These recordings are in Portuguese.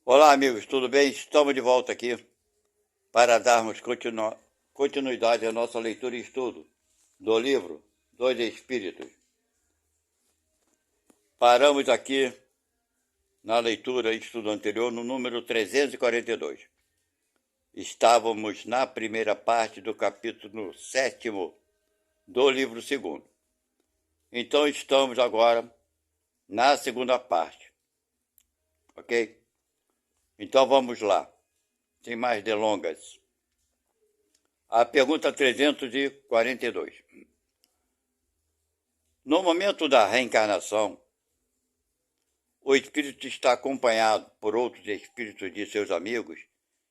Olá, amigos, tudo bem? Estamos de volta aqui para darmos continuidade à nossa leitura e estudo do livro Dois Espíritos. Paramos aqui na leitura e estudo anterior no número 342. Estávamos na primeira parte do capítulo 7º do livro 2º. Então estamos agora na segunda parte, ok? Então vamos lá, sem mais delongas. A pergunta 342. No momento da reencarnação, o espírito está acompanhado por outros espíritos de seus amigos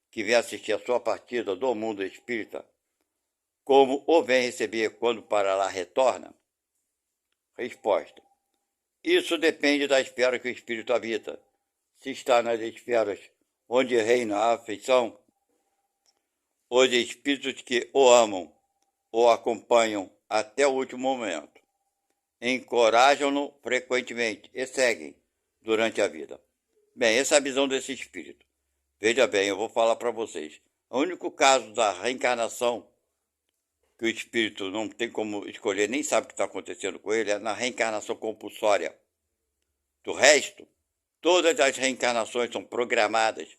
que vêm assistir a sua partida do mundo espírita, como o vem receber quando para lá retorna? Resposta: isso depende da esfera que o espírito habita. Se está nas esferas onde reina a afeição, os espíritos que o amam o acompanham até o último momento, encorajam-no frequentemente e seguem durante a vida. Bem, essa é a visão desse espírito. Veja bem, eu vou falar para vocês. O único caso da reencarnação que o espírito não tem como escolher, nem sabe o que está acontecendo com ele, é na reencarnação compulsória. Do resto, todas as reencarnações são programadas,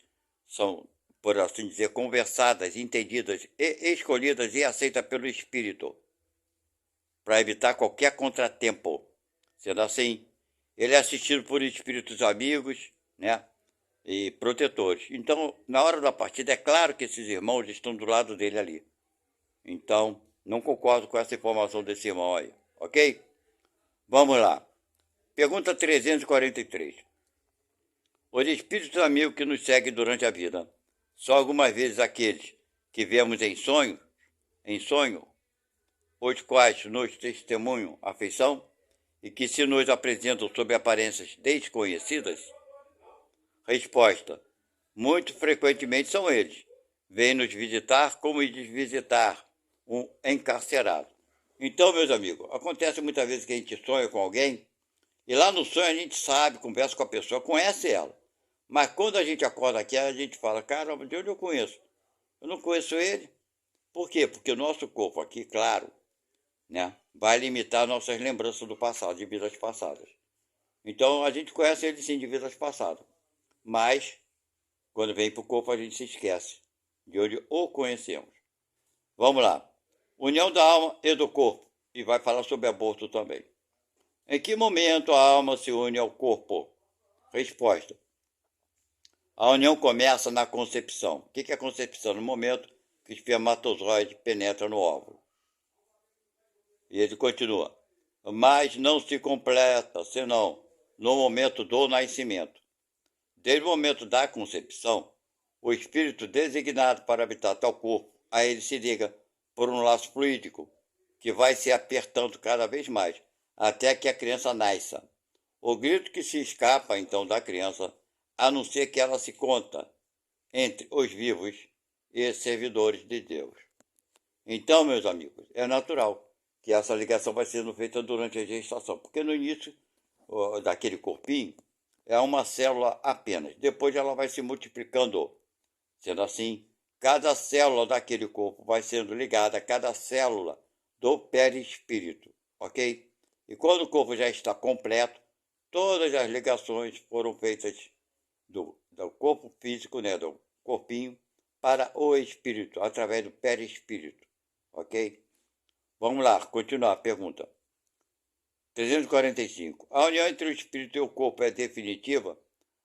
são, por assim dizer, conversadas, entendidas e escolhidas e aceitas pelo espírito, para evitar qualquer contratempo. Sendo assim, ele é assistido por espíritos amigos, né, e protetores. Então, na hora da partida, é claro que esses irmãos estão do lado dele ali. Então, não concordo com essa informação desse irmão aí, ok? Vamos lá. Pergunta 343. Os espíritos amigos que nos seguem durante a vida são algumas vezes aqueles que vemos em sonho, os quais nos testemunham afeição e que se nos apresentam sob aparências desconhecidas? Resposta: muito frequentemente são eles. Vêm nos visitar como ir visitar um encarcerado. Então, meus amigos, acontece muitas vezes que a gente sonha com alguém e lá no sonho a gente sabe, conversa com a pessoa, conhece ela. Mas quando a gente acorda aqui, a gente fala, caramba, de onde eu conheço? Eu não conheço ele. Por quê? Porque o nosso corpo aqui, claro, né, vai limitar nossas lembranças do passado, de vidas passadas. Então a gente conhece ele sim de vidas passadas. Mas, quando vem para o corpo, a gente se esquece de onde o conhecemos. Vamos lá. União da alma e do corpo. E vai falar sobre aborto também. Em que momento a alma se une ao corpo? Resposta: a união começa na concepção. O que é a concepção? No momento que o espermatozoide penetra no óvulo. E ele continua. Mas não se completa senão no momento do nascimento. Desde o momento da concepção, o espírito designado para habitar tal corpo, a ele se liga por um laço fluídico, que vai se apertando cada vez mais, até que a criança nasça. O grito que se escapa, então, da criança, a não ser que ela se conta entre os vivos e servidores de Deus. Então, meus amigos, é natural que essa ligação vai sendo feita durante a gestação, porque no início daquele corpinho é uma célula apenas. Depois ela vai se multiplicando. Sendo assim, cada célula daquele corpo vai sendo ligada a cada célula do perispírito, ok? E quando o corpo já está completo, todas as ligações foram feitas do corpo físico, né, do corpinho, para o espírito, através do perispírito, ok? Vamos lá, continuar a pergunta. 345. A união entre o espírito e o corpo é definitiva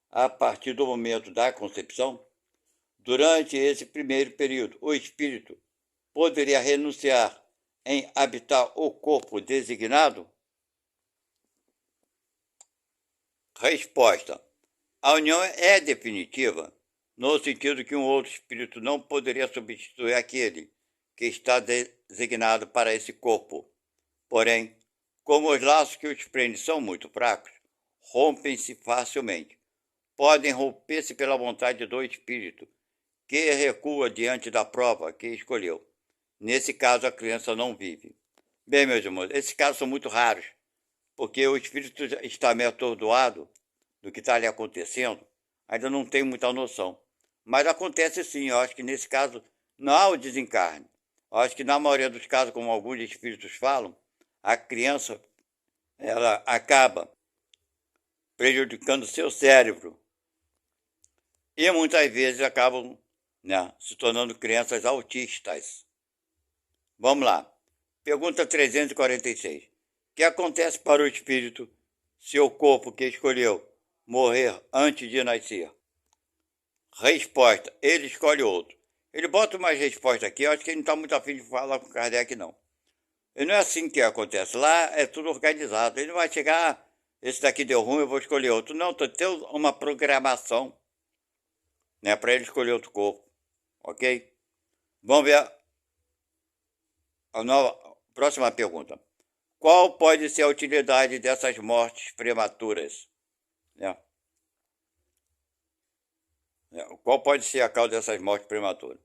a partir do momento da concepção? Durante esse primeiro período, o espírito poderia renunciar em habitar o corpo designado? Resposta: a união é definitiva, no sentido que um outro espírito não poderia substituir aquele que está designado para esse corpo. Porém, como os laços que os prendem são muito fracos, rompem-se facilmente. Podem romper-se pela vontade do espírito, que recua diante da prova que escolheu. Nesse caso, a criança não vive. Bem, meus irmãos, esses casos são muito raros, porque o espírito está meio atordoado do que está ali acontecendo, ainda não tenho muita noção. Mas acontece sim, eu acho que nesse caso não há o desencarne. Eu acho que na maioria dos casos, como alguns espíritos falam, a criança ela acaba prejudicando seu cérebro e muitas vezes acabam, né, se tornando crianças autistas. Vamos lá. Pergunta 346. O que acontece para o espírito se o corpo que escolheu morrer antes de nascer? Resposta: ele escolhe outro. Ele bota umas respostas aqui, eu acho que ele não está muito afim de falar com Kardec, não. E não é assim que acontece. Lá é tudo organizado. Ele não vai chegar, esse daqui deu ruim, eu vou escolher outro. Não, tem uma programação, né, para ele escolher outro corpo. Ok? Vamos ver a próxima pergunta. Qual pode ser a utilidade dessas mortes prematuras? Né? Qual pode ser a causa dessas mortes prematuras?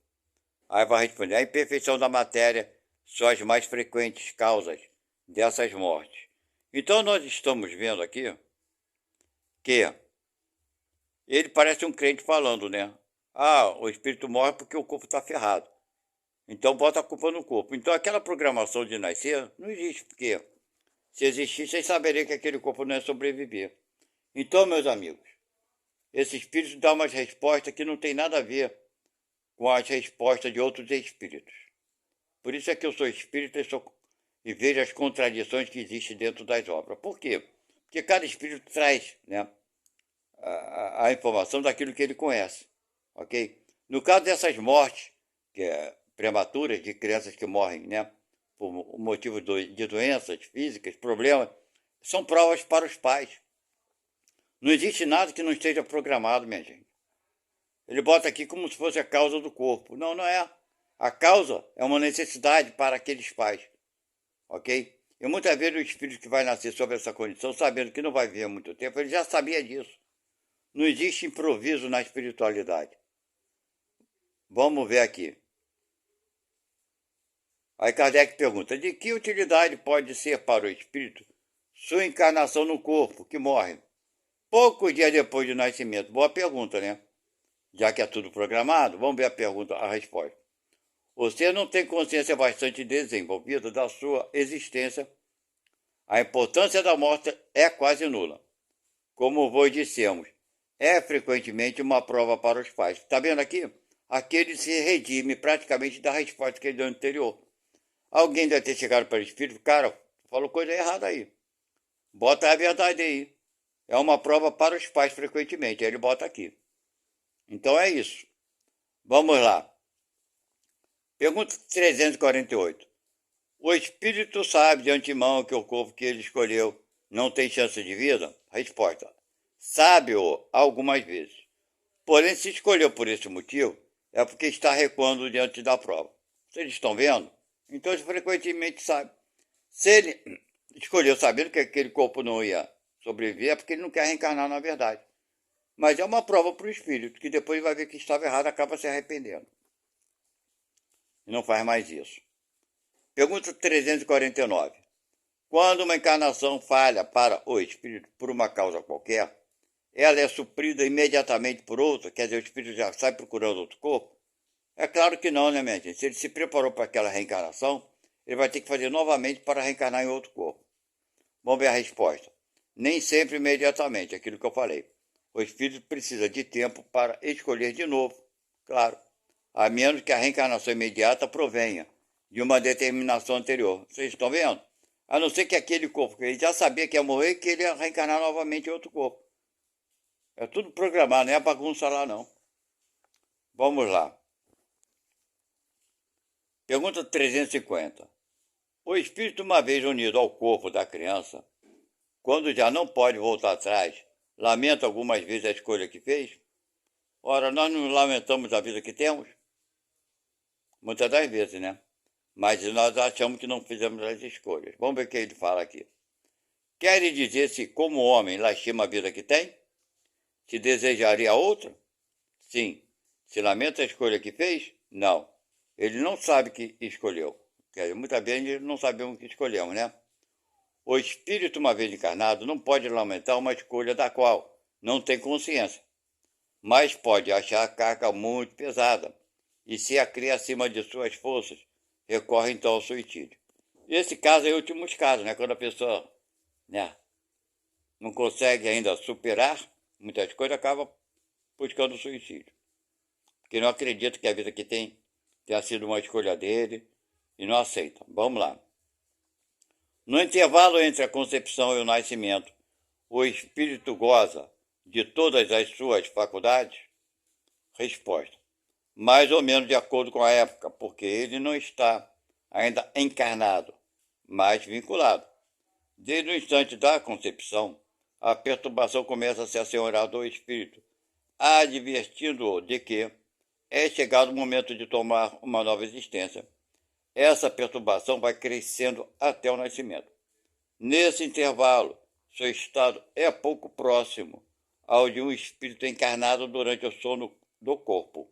Aí vai responder: a imperfeição da matéria são as mais frequentes causas dessas mortes. Então nós estamos vendo aqui que ele parece um crente falando, né? Ah, o espírito morre porque o corpo está ferrado. Então bota a culpa no corpo. Então aquela programação de nascer não existe, porque se existisse, vocês saberiam que aquele corpo não ia sobreviver. Então, meus amigos, esse espírito dá umas respostas que não tem nada a ver com as respostas de outros espíritos. Por isso é que eu sou espírita e vejo as contradições que existem dentro das obras. Por quê? Porque cada espírito traz, né, a informação daquilo que ele conhece. Ok? No caso dessas mortes que prematuras de crianças que morrem, né, por motivo de doenças físicas, problemas, são provas para os pais. Não existe nada que não esteja programado, minha gente. Ele bota aqui como se fosse a causa do corpo. Não, não é. A causa é uma necessidade para aqueles pais. Ok? E muitas vezes o espírito que vai nascer sob essa condição, sabendo que não vai viver muito tempo, ele já sabia disso. Não existe improviso na espiritualidade. Vamos ver aqui. Aí Kardec pergunta: de que utilidade pode ser para o espírito sua encarnação no corpo que morre poucos dias depois do nascimento? Boa pergunta, né? Já que é tudo programado, vamos ver a resposta. Você não tem consciência bastante desenvolvida da sua existência. A importância da morte é quase nula. Como vos dissemos, é frequentemente uma prova para os pais. Está vendo aqui? Aqui ele se redime praticamente da resposta que ele deu anterior. Alguém deve ter chegado para o espírito: cara, falou coisa errada aí. Bota a verdade aí. É uma prova para os pais frequentemente. Aí ele bota aqui. Então é isso. Vamos lá. Pergunta 348. O espírito sabe de antemão que o corpo que ele escolheu não tem chance de vida? Resposta: sabe-o algumas vezes. Porém, se escolheu por esse motivo, é porque está recuando diante da prova. Vocês estão vendo? Então ele frequentemente sabe. Se ele escolheu sabendo que aquele corpo não ia sobreviver, é porque ele não quer reencarnar na verdade. Mas é uma prova para o espírito, que depois vai ver que estava errado e acaba se arrependendo. E não faz mais isso. Pergunta 349. Quando uma encarnação falha para o espírito por uma causa qualquer, ela é suprida imediatamente por outra? Quer dizer, o espírito já sai procurando outro corpo? É claro que não, né, minha gente? Se ele se preparou para aquela reencarnação, ele vai ter que fazer novamente para reencarnar em outro corpo. Vamos ver a resposta. Nem sempre imediatamente, aquilo que eu falei. O espírito precisa de tempo para escolher de novo, claro, a menos que a reencarnação imediata provenha de uma determinação anterior. Vocês estão vendo? A não ser que aquele corpo que ele já sabia que ia morrer e que ele ia reencarnar novamente em outro corpo. É tudo programado, não é bagunça lá não. Vamos lá. Pergunta 350. O espírito, uma vez unido ao corpo da criança, quando já não pode voltar atrás, lamenta algumas vezes a escolha que fez? Ora, nós não lamentamos a vida que temos? Muitas das vezes, né? Mas nós achamos que não fizemos as escolhas. Vamos ver o que ele fala aqui. Quer dizer se, como homem, lastima a vida que tem? Se desejaria outra? Sim. Se lamenta a escolha que fez? Não. Ele não sabe que escolheu. Quer dizer, muitas vezes não sabemos o que escolhemos, né? O espírito, uma vez encarnado, não pode lamentar uma escolha da qual não tem consciência. mas pode achar a carga muito pesada e se a cria acima de suas forças, recorre então ao suicídio. Esse caso é o último caso, né? Quando a pessoa, né, não consegue ainda superar muitas coisas, acaba buscando o suicídio. Porque não acredita que a vida que tem tenha sido uma escolha dele e não aceita. Vamos lá. No intervalo entre a concepção e o nascimento, o espírito goza de todas as suas faculdades? Resposta: mais ou menos de acordo com a época, porque ele não está ainda encarnado, mas vinculado. Desde o instante da concepção, a perturbação começa a se assenhorar do espírito, advertindo-o de que é chegado o momento de tomar uma nova existência. Essa perturbação vai crescendo até o nascimento. Nesse intervalo, seu estado é pouco próximo ao de um espírito encarnado durante o sono do corpo.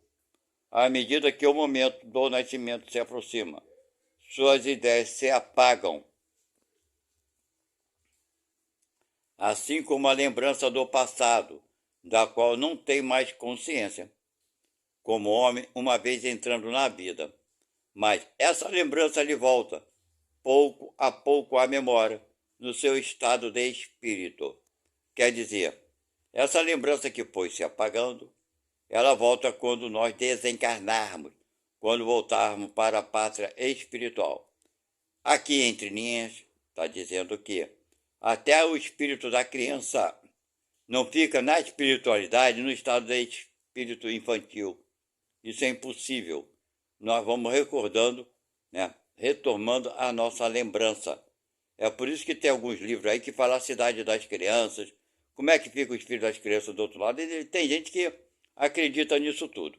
À medida que o momento do nascimento se aproxima, suas ideias se apagam, assim como a lembrança do passado, da qual não tem mais consciência, como homem uma vez entrando na vida. Mas essa lembrança lhe volta, pouco a pouco, à memória, no seu estado de espírito. Quer dizer, essa lembrança que foi se apagando, ela volta quando nós desencarnarmos, quando voltarmos para a pátria espiritual. Aqui, entre linhas, está dizendo que até o espírito da criança não fica na espiritualidade, no estado de espírito infantil. Isso é impossível. Nós vamos recordando, né, retomando a nossa lembrança. É por isso que tem alguns livros aí que falam a cidade das crianças, como é que fica o espírito das crianças do outro lado. E tem gente que acredita nisso tudo.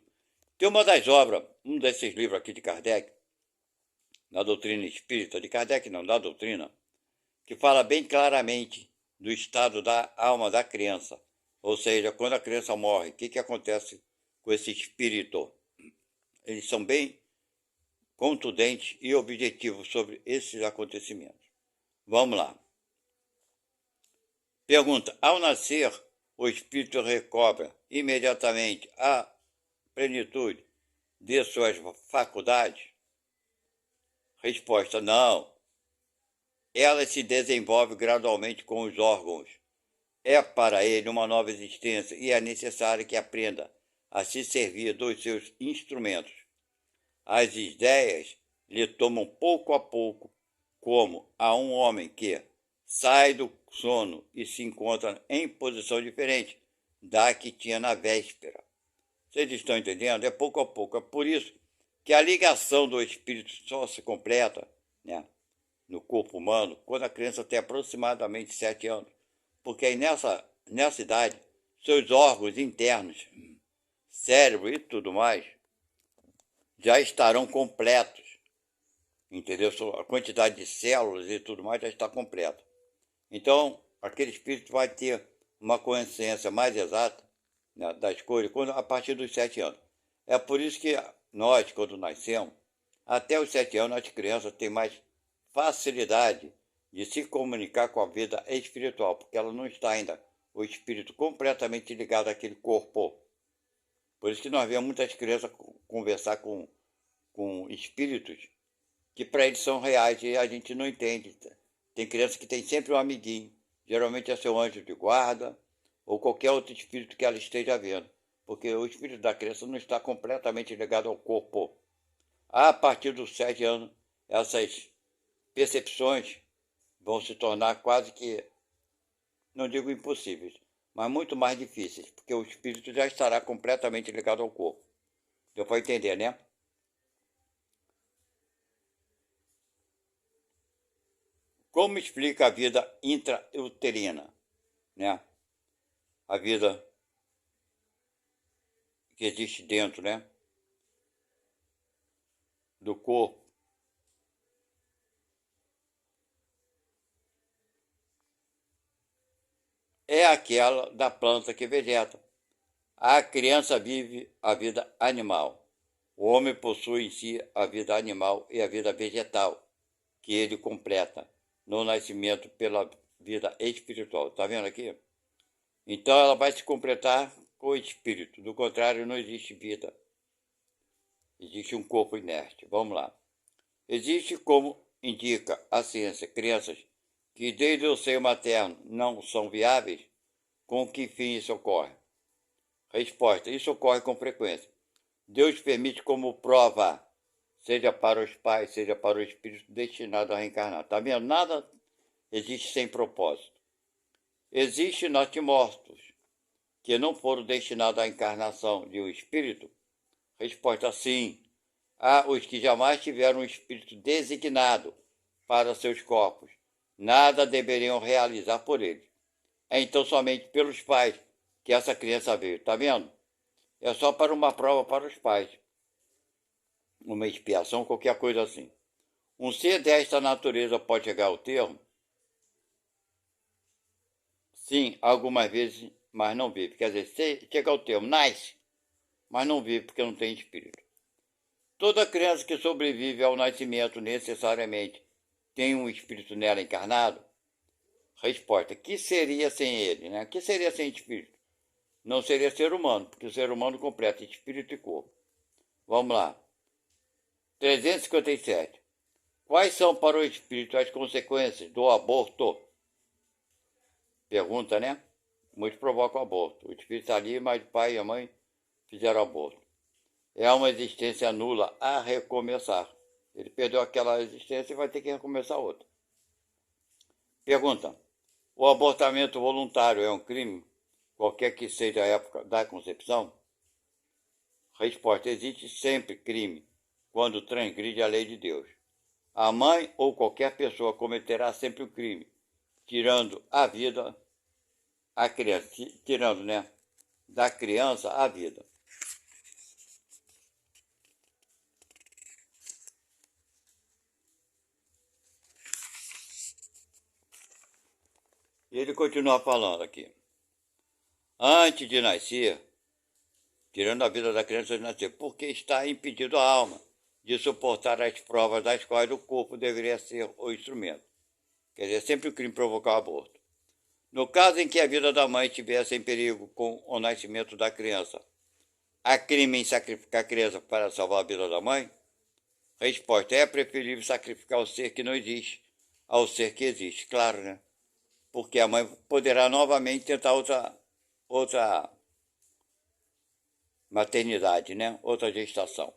Tem uma das obras, um desses livros aqui de Kardec, na doutrina espírita, de Kardec não, da doutrina, que fala bem claramente do estado da alma da criança. Ou seja, quando a criança morre, o que acontece com esse espírito? Eles são bem contundentes e objetivos sobre esses acontecimentos. Vamos lá. Pergunta: ao nascer, o espírito recobra imediatamente a plenitude de suas faculdades? Resposta: não. Ela se desenvolve gradualmente com os órgãos. É para ele uma nova existência e é necessário que aprenda a se servir dos seus instrumentos. As ideias lhe tomam pouco a pouco, como a um homem que sai do sono e se encontra em posição diferente da que tinha na véspera. Vocês estão entendendo? É pouco a pouco. É por isso que a ligação do espírito só se completa, né, no corpo humano quando a criança tem aproximadamente 7 anos. Porque aí nessa idade, seus órgãos internos, cérebro e tudo mais, já estarão completos. Entendeu? A quantidade de células e tudo mais já está completa. Então, aquele espírito vai ter uma consciência mais exata, né, das coisas a partir dos 7 anos. É por isso que nós, quando nascemos, até os 7 anos, as crianças têm mais facilidade de se comunicar com a vida espiritual, porque ela não está ainda o espírito completamente ligado àquele corpo. Por isso que nós vemos muitas crianças conversar com espíritos que para eles são reais e a gente não entende. Tem criança que tem sempre um amiguinho, geralmente é seu anjo de guarda ou qualquer outro espírito que ela esteja vendo, porque o espírito da criança não está completamente ligado ao corpo. A partir dos 7 anos, essas percepções vão se tornar quase que, não digo impossíveis, mas muito mais difíceis, porque o espírito já estará completamente ligado ao corpo. Deu para entender, né? Como explica a vida intrauterina, né? A vida que existe dentro, né, do corpo. É aquela da planta que vegeta. A criança vive a vida animal. O homem possui em si a vida animal e a vida vegetal, que ele completa no nascimento pela vida espiritual. Está vendo aqui? Então ela vai se completar com espírito. Do contrário, não existe vida. Existe um corpo inerte. Vamos lá. Existe, como indica a ciência, crianças que desde o seio materno não são viáveis? Com que fim isso ocorre? Resposta: isso ocorre com frequência. Deus permite como prova, seja para os pais, seja para o espírito destinado a reencarnar. Está vendo? Nada existe sem propósito. Existem natimortos que não foram destinados à encarnação de um espírito? Resposta: sim. Há os que jamais tiveram um espírito designado para seus corpos. Nada deveriam realizar por eles. É então somente pelos pais que essa criança veio. Está vendo? É só para uma prova para os pais. Uma expiação, qualquer coisa assim. Um ser desta natureza pode chegar ao termo? Sim, algumas vezes, mas não vive. Quer dizer, chega ao termo, nasce, mas não vive porque não tem espírito. Toda criança que sobrevive ao nascimento necessariamente tem um espírito nela encarnado? Resposta: que seria sem ele, né? Que seria sem espírito? Não seria ser humano, porque o ser humano completa espírito e corpo. Vamos lá. 357. Quais são para o espírito as consequências do aborto? Pergunta, né? Muitos provocam aborto. O espírito está ali, mas o pai e a mãe fizeram aborto. É uma existência nula a recomeçar. Ele perdeu aquela existência e vai ter que recomeçar outra. Pergunta: o abortamento voluntário é um crime, qualquer que seja a época da concepção? Resposta: existe sempre crime quando transgride a lei de Deus. A mãe ou qualquer pessoa cometerá sempre o crime, tirando a vida a criança, tirando, né, da criança a vida. E ele continua falando aqui. Antes de nascer, tirando a vida da criança de nascer, porque está impedido a alma de suportar as provas das quais o corpo deveria ser o instrumento. Quer dizer, sempre o crime provocar o aborto. No caso em que a vida da mãe estivesse em perigo com o nascimento da criança, há crime em sacrificar a criança para salvar a vida da mãe? Resposta: é preferível sacrificar o ser que não existe ao ser que existe, claro, né? Porque a mãe poderá novamente tentar outra maternidade, né? Outra gestação.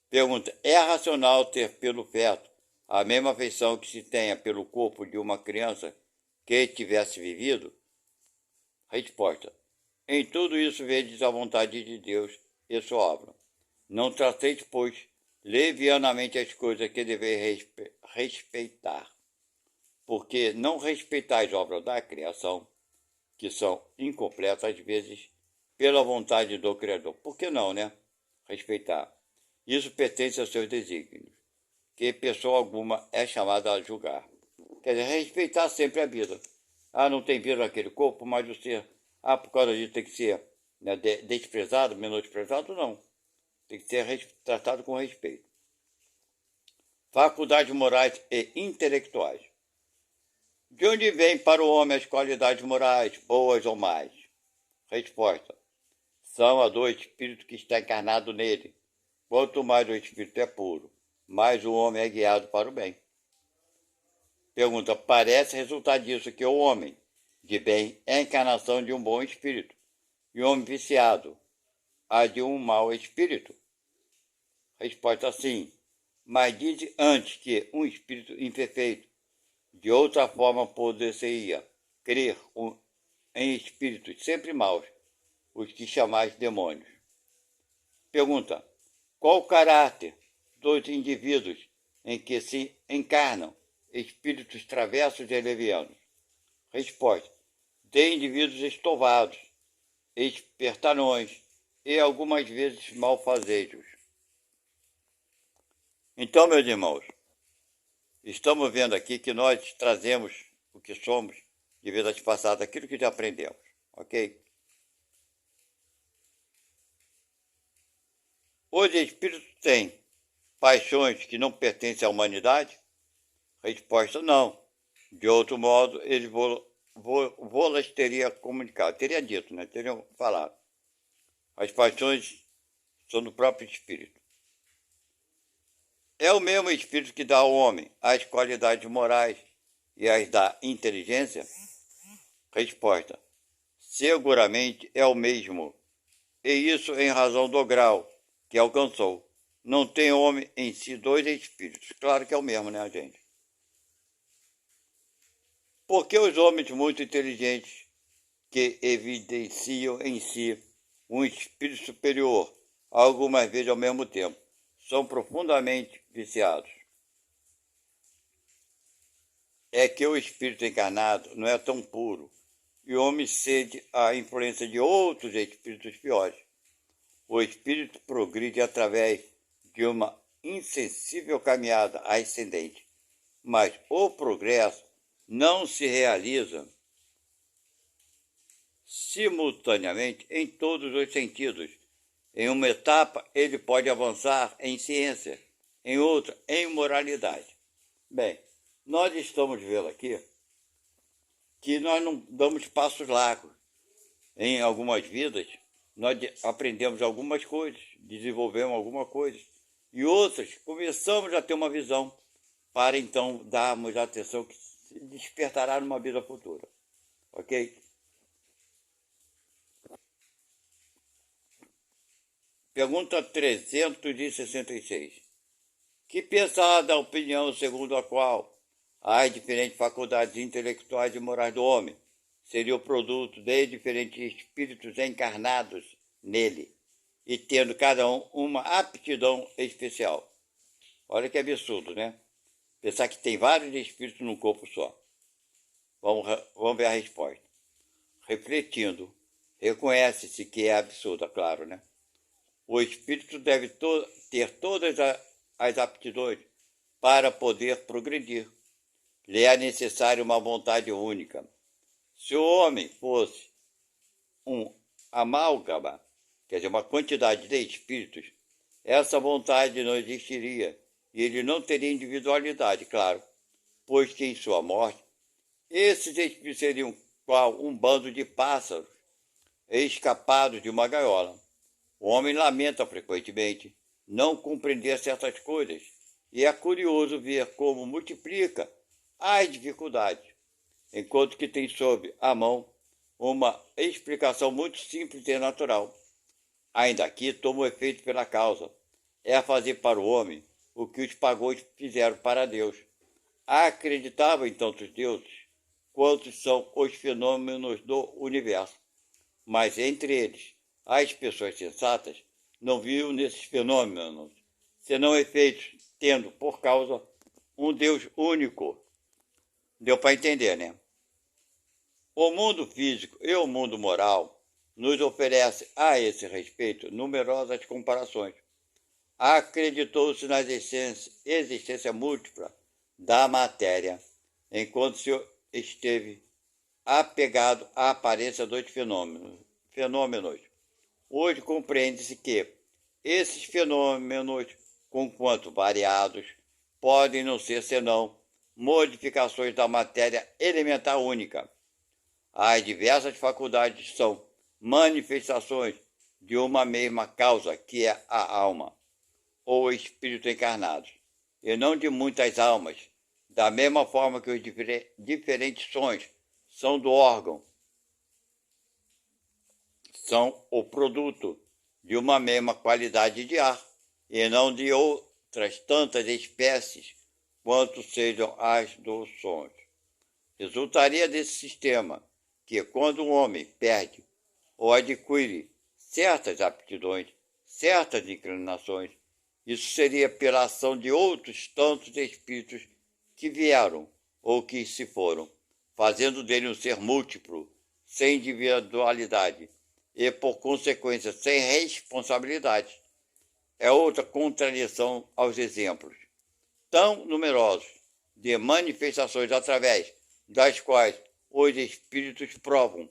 Pergunta: é racional ter pelo feto a mesma afeição que se tenha pelo corpo de uma criança que tivesse vivido? Resposta: em tudo isso vedes a vontade de Deus e sua obra. Não trateis, pois, levianamente as coisas que deveis respeitar, porque não respeitais a obra da criação, que são incompletas às vezes pela vontade do Criador. Por que não, né? Respeitar. Isso pertence aos seus desígnios, que pessoa alguma é chamada a julgar. Quer dizer, respeitar sempre a vida. Ah, não tem vida naquele corpo, mas o ser, por causa disso tem que ser, né, desprezado, menosprezado? Não. Tem que ser tratado com respeito. Faculdades morais e intelectuais. De onde vêm para o homem as qualidades morais, boas ou más? Resposta: são a do espírito que está encarnado nele. Quanto mais o espírito é puro, mais o homem é guiado para o bem. Pergunta: parece resultar disso que o homem de bem é a encarnação de um bom espírito, e o homem viciado a de um mau espírito? Resposta: sim, mas diz antes que um espírito imperfeito de outra forma poder-se-ia crer em espíritos sempre maus, os que chamais demônios. Pergunta: qual o caráter dos indivíduos em que se encarnam espíritos travessos e levianos? Resposta: de indivíduos estovados, espertalhões e algumas vezes malfazejos. Então, meus irmãos, estamos vendo aqui que nós trazemos o que somos de vidas passadas, aquilo que já aprendemos, ok? Os espíritos têm paixões que não pertencem à humanidade? Resposta: não. De outro modo, eles vô-las teria comunicado, teria dito, né? Teriam falado. As paixões são do próprio Espírito. É o mesmo Espírito que dá ao homem as qualidades morais e as da inteligência? Resposta: seguramente é o mesmo, e isso em razão do grau que alcançou. Não tem homem em si dois espíritos. Claro que é o mesmo, né, gente? Porque os homens muito inteligentes, que evidenciam em si um espírito superior, algumas vezes ao mesmo tempo, são profundamente viciados? É que o espírito encarnado não é tão puro, e o homem cede à influência de outros espíritos piores. O espírito progride através de uma insensível caminhada ascendente, mas o progresso não se realiza simultaneamente em todos os sentidos. Em uma etapa, ele pode avançar em ciência, em outra, em moralidade. Bem, nós estamos vendo aqui que nós não damos passos largos. Em algumas vidas, nós aprendemos algumas coisas, desenvolvemos alguma coisa, e outras começamos a ter uma visão para então darmos a atenção que se despertará numa vida futura. Ok? Pergunta 366. Que pensar da opinião segundo a qual as diferentes faculdades intelectuais e morais do homem seriam o produto de diferentes espíritos encarnados nele e tendo cada um uma aptidão especial? Olha que absurdo, né? Pensar que tem vários espíritos num corpo só. Vamos ver a resposta. Refletindo, reconhece-se que é absurda, claro, né? O espírito deve ter todas as aptidões para poder progredir. Lhe é necessária uma vontade única. Se o homem fosse um amálgama, quer dizer, uma quantidade de espíritos, essa vontade não existiria e ele não teria individualidade, claro, pois que em sua morte, esses espíritos seriam qual um bando de pássaros escapados de uma gaiola. O homem lamenta frequentemente não compreender certas coisas e é curioso ver como multiplica as dificuldades, enquanto que tem sob a mão uma explicação muito simples e natural. Ainda aqui toma o efeito pela causa. É fazer para o homem o que os pagãos fizeram para Deus. Acreditavam em tantos deuses quantos são os fenômenos do universo. Mas entre eles, as pessoas sensatas não viam nesses fenômenos senão efeitos, tendo por causa um Deus único. Deu para entender, né? O mundo físico e o mundo moral nos oferecem a esse respeito numerosas comparações. Acreditou-se na existência múltipla da matéria, enquanto se esteve apegado à aparência dos fenômenos. Hoje compreende-se que esses fenômenos, conquanto variados, podem não ser senão modificações da matéria elementar única. As diversas faculdades são manifestações de uma mesma causa, que é a alma, ou espírito encarnado, e não de muitas almas, da mesma forma que os diferentes sons são do órgão, são o produto de uma mesma qualidade de ar, e não de outras tantas espécies quanto sejam as dos sons. Resultaria desse sistema que, quando o homem perde ou adquire certas aptidões, certas inclinações, isso seria pela ação de outros tantos espíritos que vieram ou que se foram, fazendo dele um ser múltiplo, sem individualidade e, por consequência, sem responsabilidade. É outra contradição aos exemplos tão numerosos de manifestações através das quais os espíritos provam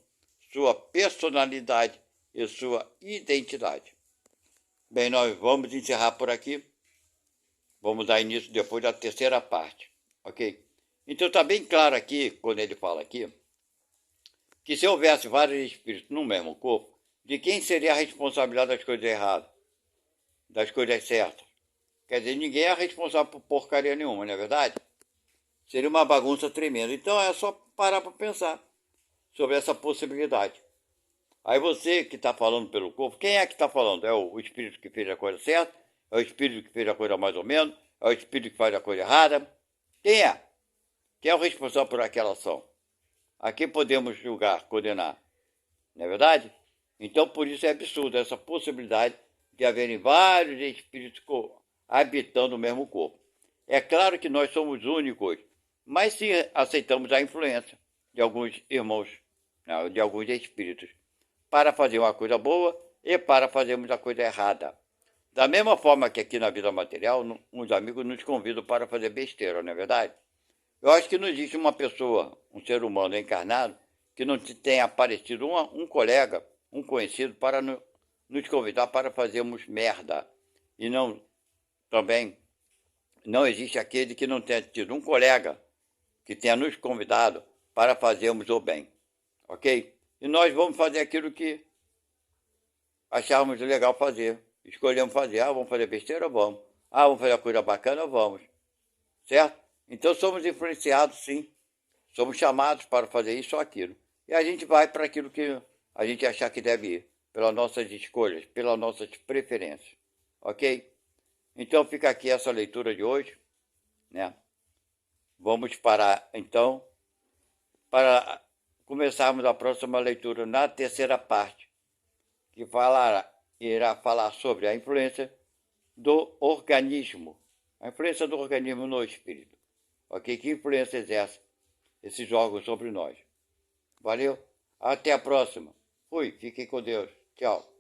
sua personalidade e sua identidade. Bem, nós vamos encerrar por aqui. Vamos dar início depois da terceira parte, ok? Então está bem claro aqui, quando ele fala aqui, que se houvesse vários espíritos no mesmo corpo, de quem seria a responsabilidade das coisas erradas, das coisas certas? Quer dizer, ninguém é responsável por porcaria nenhuma, não é verdade? Seria uma bagunça tremenda. Então é só parar para pensar sobre essa possibilidade. Aí você que está falando pelo corpo, quem é que está falando? É o espírito que fez a coisa certa? É o espírito que fez a coisa mais ou menos? É o espírito que faz a coisa errada? Quem é? Quem é o responsável por aquela ação? A quem podemos julgar, condenar? Não é verdade? Então, por isso é absurdo essa possibilidade de haverem vários espíritos habitando o mesmo corpo. É claro que nós somos únicos, mas sim aceitamos a influência de alguns irmãos, de alguns espíritos, para fazer uma coisa boa e para fazermos a coisa errada. Da mesma forma que aqui na vida material, uns amigos nos convidam para fazer besteira, não é verdade? Eu acho que não existe uma pessoa, um ser humano encarnado, que não tenha aparecido um colega, um conhecido, para nos convidar para fazermos merda. E não, também, não existe aquele que não tenha tido um colega que tenha nos convidado para fazermos o bem. Ok? E nós vamos fazer aquilo que acharmos legal fazer. Escolhemos fazer. Ah, vamos fazer besteira? Vamos. Ah, vamos fazer coisa bacana? Vamos. Certo? Então somos influenciados, sim. Somos chamados para fazer isso ou aquilo. E a gente vai para aquilo que a gente achar que deve ir. Pelas nossas escolhas, pelas nossas preferências. Ok? Então fica aqui essa leitura de hoje, né? Vamos parar, então, para começarmos a próxima leitura na terceira parte, que irá falar sobre a influência do organismo. A influência do organismo no espírito. Ok? Que influência exerce esses órgãos sobre nós. Valeu? Até a próxima. Fui. Fiquem com Deus. Tchau.